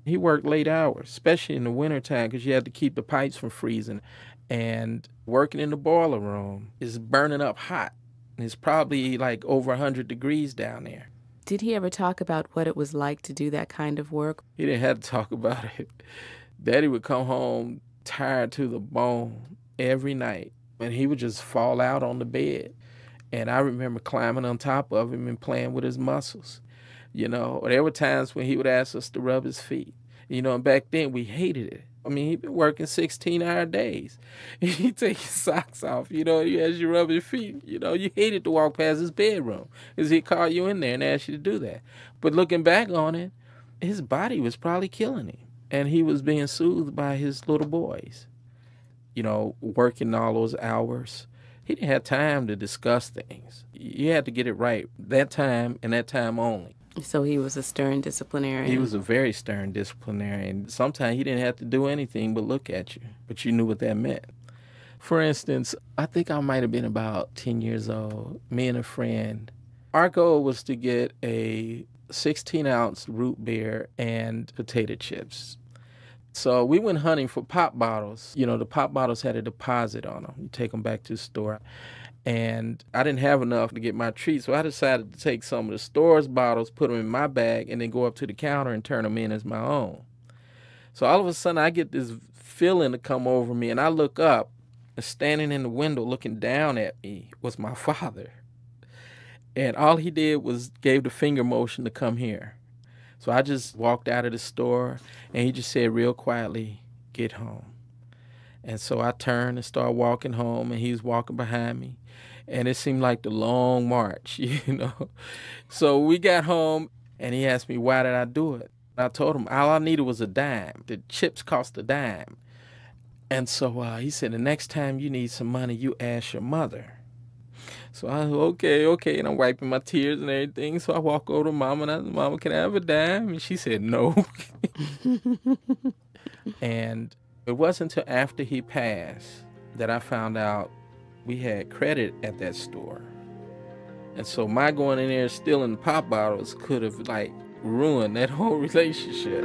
He worked late hours, especially in the wintertime, because you had to keep the pipes from freezing. And working in the boiler room is burning up hot. It's probably like over 100 degrees down there. Did he ever talk about what it was like to do that kind of work? He didn't have to talk about it. Daddy would come home tired to the bone every night, and he would just fall out on the bed. And I remember climbing on top of him and playing with his muscles. There were times when he would ask us to rub his feet. And back then we hated it. I mean, he'd been working 16-hour days. He'd take his socks off, as you rub his feet. You hated to walk past his bedroom because he'd call you in there and ask you to do that. But looking back on it, his body was probably killing him. And he was being soothed by his little boys, working all those hours. He didn't have time to discuss things. You had to get it right that time and that time only. So he was a stern disciplinarian. He was a very stern disciplinarian. Sometimes he didn't have to do anything but look at you, but you knew what that meant. For instance, I think I might have been about 10 years old, me and a friend. Our goal was to get a 16-ounce root beer and potato chips. So we went hunting for pop bottles. The pop bottles had a deposit on them. You take them back to the store. And I didn't have enough to get my treat, so I decided to take some of the store's bottles, put them in my bag, and then go up to the counter and turn them in as my own. So all of a sudden, I get this feeling to come over me, and I look up, and standing in the window looking down at me was my father. And all he did was gave the finger motion to come here. So I just walked out of the store, and he just said real quietly, "Get home." And so I turned and started walking home, and he was walking behind me. And it seemed like the long march, So we got home, and he asked me, why did I do it? I told him all I needed was a dime. The chips cost a dime. And so he said, the next time you need some money, you ask your mother. So I said, okay. And I'm wiping my tears and everything. So I walk over to Mama, and I said, Mama, can I have a dime? And she said, no. And it wasn't until after he passed that I found out we had credit at that store. And so my going in there stealing pop bottles could have ruined that whole relationship.